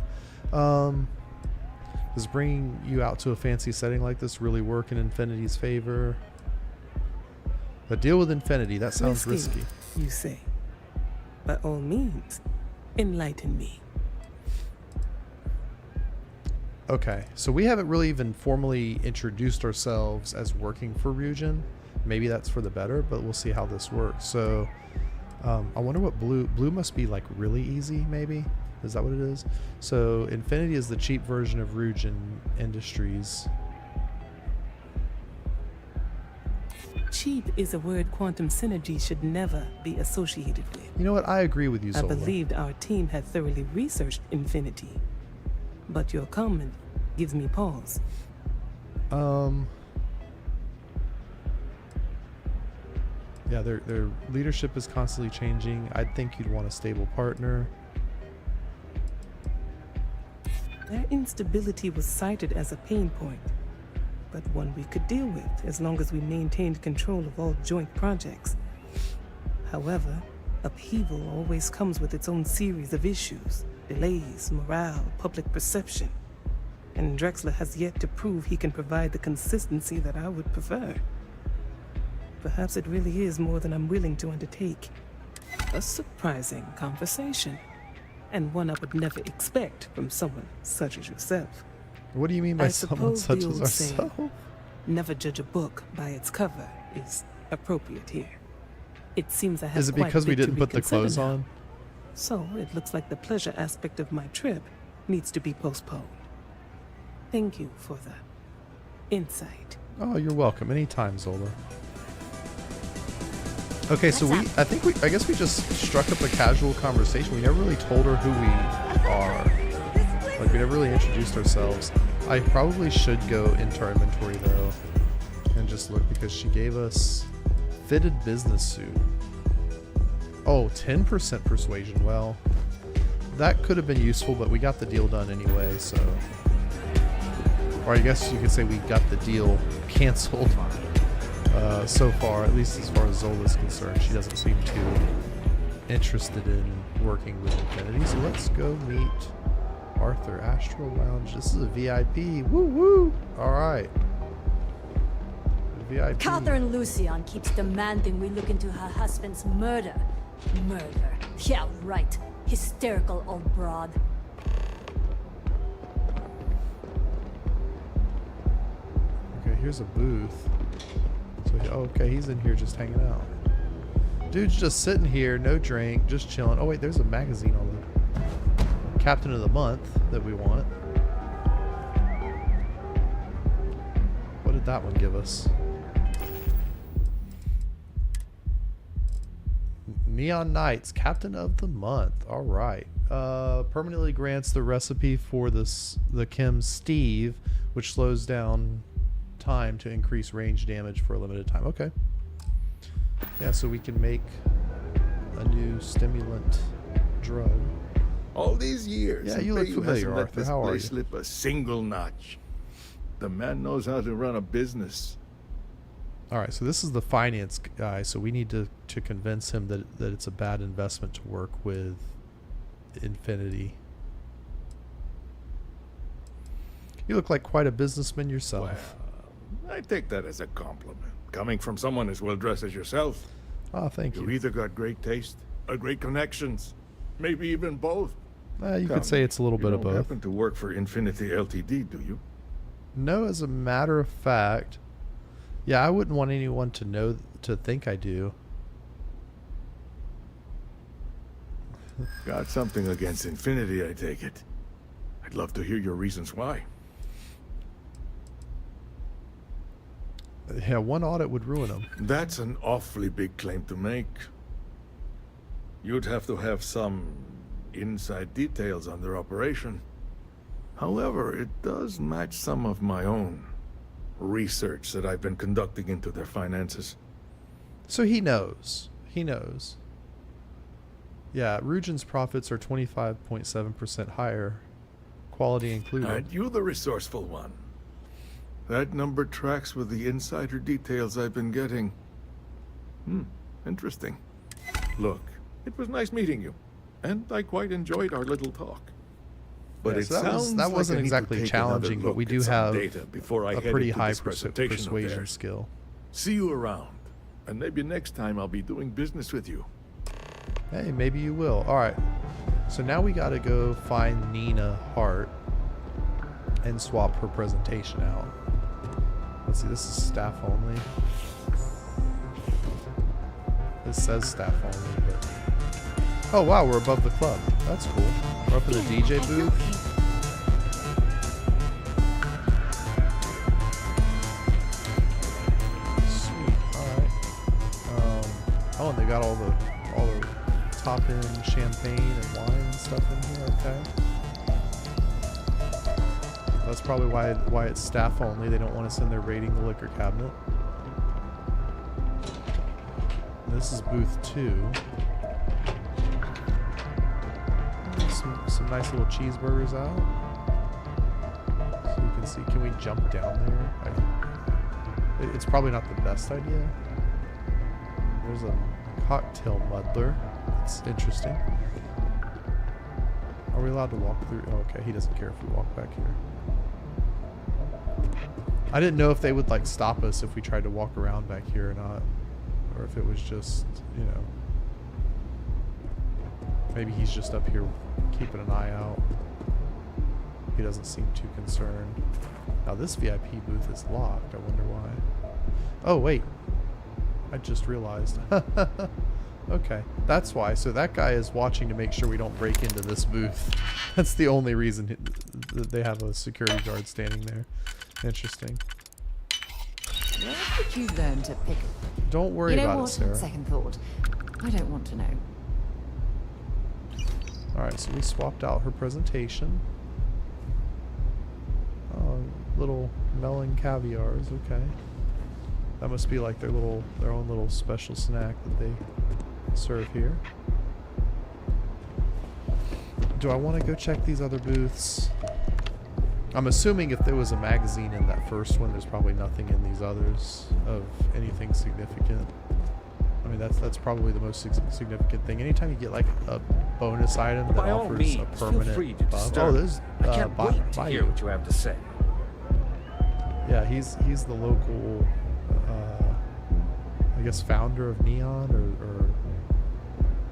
Does bringing you out to a fancy setting like this really work in Infinity's favor? A deal with Infinity, that sounds risky. You say. By all means, enlighten me. Okay, so we haven't really even formally introduced ourselves as working for Ryujin. Maybe that's for the better, but we'll see how this works. So I wonder what blue must be like really easy, maybe? Is that what it is? So Infinity is the cheap version of Ryujin Industries. Cheap is a word quantum synergy should never be associated with. You know what? I agree with you, Zola. I believed our team had thoroughly researched Infinity. But your comment gives me pause. Yeah, their leadership is constantly changing. I'd think you'd want a stable partner. Their instability was cited as a pain point, but one we could deal with as long as we maintained control of all joint projects. However, upheaval always comes with its own series of issues, delays, morale, public perception. And Drexler has yet to prove he can provide the consistency that I would prefer. Perhaps it really is more than I'm willing to undertake. A surprising conversation, and one I would never expect from someone such as yourself. What do you mean by someone such as ourselves? Saying, never judge a book by its cover is appropriate here. It seems I have Is it because we didn't put the clothes on? So it looks like the pleasure aspect of my trip needs to be postponed. Thank you for the insight. Oh, you're welcome. Anytime, Zola. Okay, so I guess we just struck up a casual conversation. We never really told her who we are. Like, we never really introduced ourselves. I probably should go into our inventory, though, and just look, because she gave us fitted business suit. Oh, 10% persuasion. Well, that could have been useful, but we got the deal done anyway, so... Or I guess you could say we got the deal canceled so far, at least as far as Zola's concerned. She doesn't seem too interested in working with Infinity, so let's go meet Arthur. Astral Lounge. This is a VIP. Woo woo! Alright. VIP. Catherine Lucian keeps demanding we look into her husband's murder. Murder. Yeah, right. Hysterical old broad. Okay, here's a booth. So, okay, he's in here just hanging out. Dude's just sitting here, no drink, just chilling. Oh wait, there's a magazine on the Captain of the Month that we want. What did that one give us? Neon Knights, Captain of the Month. All right. Permanently grants the recipe for the chem Steve, which slows down time to increase range damage for a limited time. Okay. Yeah, so we can make a new stimulant drug. All these years, yeah, you look familiar, let Arthur. this How are you? place slip a single notch. The man knows how to run a business. All right, so this is the finance guy, so we need to convince him that it's a bad investment to work with Infinity. You look like quite a businessman yourself. Well, I take that as a compliment, coming from someone as well dressed as yourself. Oh, thank you. You either got great taste or great connections, maybe even both. You could say it's a little bit of You don't both. happen to work for Infinity Ltd, do you? No, as a matter of fact, yeah, I wouldn't want anyone to think I do. Got something against Infinity, I take it. I'd love to hear your reasons why. Yeah, one audit would ruin them. That's an awfully big claim to make. You'd have to have some inside details on their operation. However, it does match some of my own research that I've been conducting into their finances. So he knows. He knows. Yeah, Ryujin's profits are 25.7% higher, quality included. Aren't you the resourceful one? That number tracks with the insider details I've been getting. Interesting. Look, it was nice meeting you, and I quite enjoyed our little talk. But Yeah, it so sounds that like wasn't I need to exactly take challenging, another but we look do at some have data before I a head pretty into high this presentation of persuasion theirs. skill. See you around, and maybe next time I'll be doing business with you. Hey, maybe you will. All right. So now we got to go find Nina Hart and swap her presentation out. Let's see. This is staff only. It says staff only, but oh wow, we're above the club. That's cool. We're up in the DJ booth. Sweet. All right. Oh, and they got all the top-end champagne and wine and stuff in here. Okay. That's probably why it's staff only. They don't want us in there raiding the liquor cabinet. This is booth 2. Some nice little cheeseburgers out. Let's see, can we jump down there? It's probably not the best idea. There's a cocktail muddler. That's interesting. Are we allowed to walk through? Oh, okay, he doesn't care if we walk back here. I didn't know if they would like stop us if we tried to walk around back here or not. Or if it was just, you know, maybe he's just up here keeping an eye out. He doesn't seem too concerned. Now this VIP booth is locked. I wonder why. Oh, wait. I just realized. Okay, that's why. So that guy is watching to make sure we don't break into this booth. That's the only reason that they have a security guard standing there. Interesting. Where did you learn to pick? Don't worry about it, Sarah. Second thought. I don't want to know. Alright, so we swapped out her presentation. Oh, little melon caviars, okay. That must be like their own little special snack that they serve here. Do I want to go check these other booths? I'm assuming if there was a magazine in that first one, there's probably nothing in these others of anything significant. I mean, that's probably the most significant thing. Anytime you get like a bonus item that offers a permanent buff. Oh, there's I can't wait to hear what you have to say. Yeah, he's the local, I guess, founder of Neon or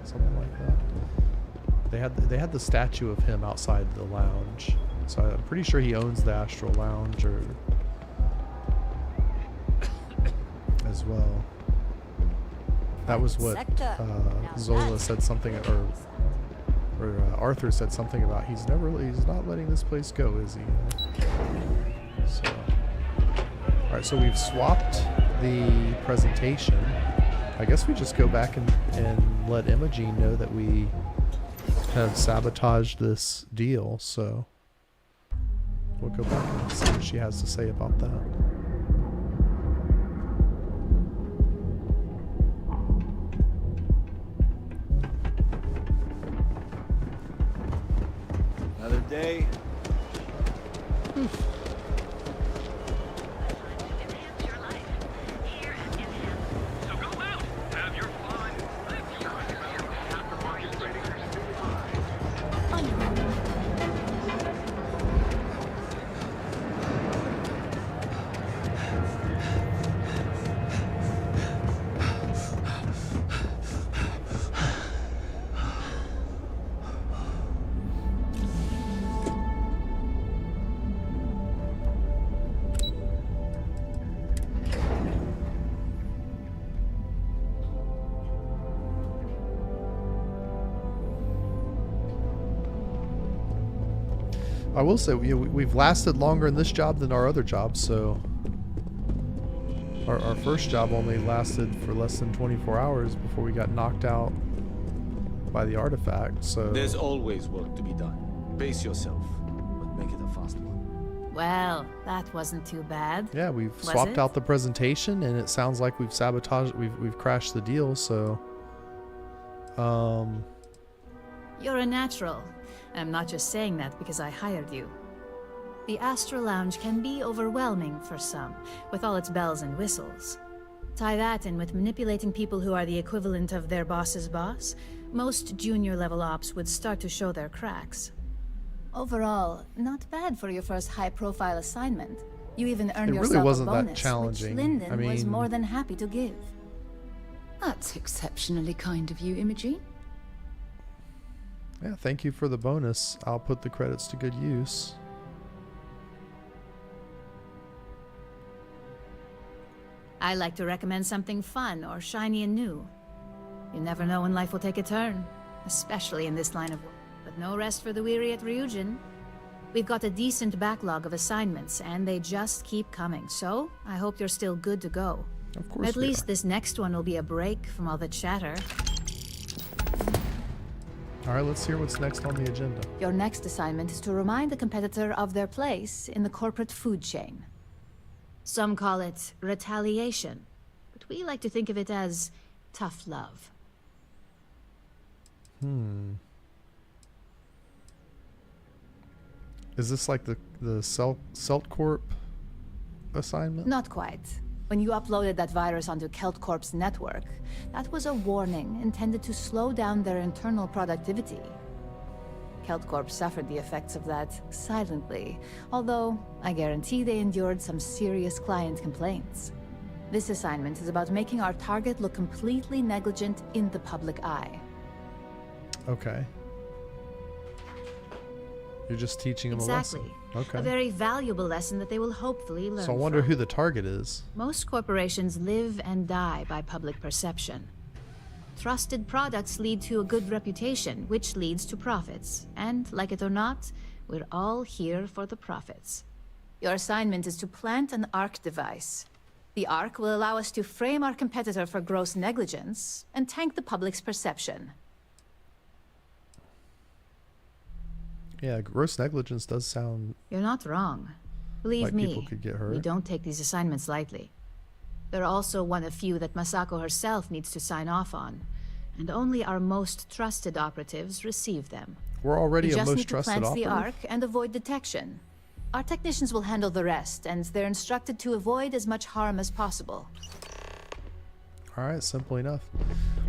something like that. They had the statue of him outside the lounge, so I'm pretty sure he owns the Astral Lounge or as well. That was what Zola said something, or Arthur said something about. He's not letting this place go, is he? So, all right. So we've swapped the presentation. I guess we just go back and let Imogene know that we have sabotaged this deal. So we'll go back and see what she has to say about that. Another day. I will say we've lasted longer in this job than our other jobs, so our first job only lasted for less than 24 hours before we got knocked out by the artifact. So there's always work to be done. Pace yourself, but make it a fast one. Well, that wasn't too bad. Yeah, we've swapped out the presentation, and it sounds like we've sabotaged. We've crashed the deal. So, You're a natural. I'm not just saying that because I hired you. The Astral Lounge can be overwhelming for some, with all its bells and whistles. Tie that in with manipulating people who are the equivalent of their boss's boss, most junior-level ops would start to show their cracks. Overall, not bad for your first high-profile assignment. You even earned yourself really wasn't a bonus, that challenging. which Linden I mean, was more than happy to give. That's exceptionally kind of you, Imogene. yeah, thank you for the bonus. I'll put the credits to good use. I like to recommend something fun or shiny and new. You never know when life will take a turn, especially in this line of work. But no rest for the weary at Ryujin. We've got a decent backlog of assignments, and they just keep coming, so I hope you're still good to go. Of course At least this next one will be a break from all the chatter. All right, let's hear what's next on the agenda. Your next assignment is to remind the competitor of their place in the corporate food chain. Some call it retaliation, but we like to think of it as tough love. Is this like the Celt Corp assignment? Not quite. When you uploaded that virus onto Celt Corp's network, that was a warning intended to slow down their internal productivity. Celt Corp suffered the effects of that silently, although I guarantee they endured some serious client complaints. This assignment is about making our target look completely negligent in the public eye. Okay. You're just teaching them a lesson. Exactly. Okay. A very valuable lesson that they will hopefully learn. So I wonder from. who the target is. Most corporations live and die by public perception. Trusted products lead to a good reputation, which leads to profits. And, like it or not, we're all here for the profits. Your assignment is to plant an ARC device. The ARC will allow us to frame our competitor for gross negligence and tank the public's perception. Yeah, gross negligence does sound... You're not wrong. Believe like me, people could get hurt. we don't take these assignments lightly. They're also one of few that Masako herself needs to sign off on, and only our most trusted operatives receive them. We're already You a just most need to trusted plant operative? the ARC and avoid detection. Our technicians will handle the rest, and they're instructed to avoid as much harm as possible. All right, simple enough.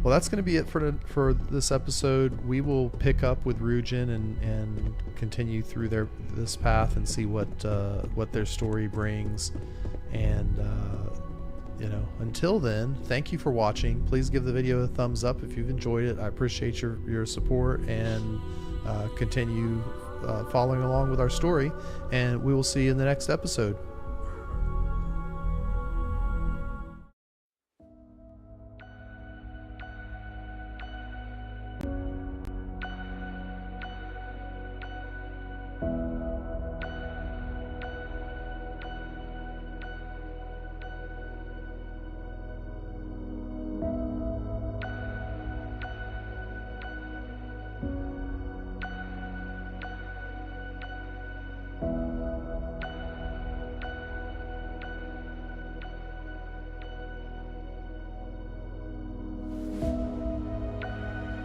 Well, that's going to be it for this episode. We will pick up with Ryujin and continue through this path and see what their story brings. And until then, thank you for watching. Please give the video a thumbs up if you've enjoyed it. I appreciate your support, and continue following along with our story. And we will see you in the next episode.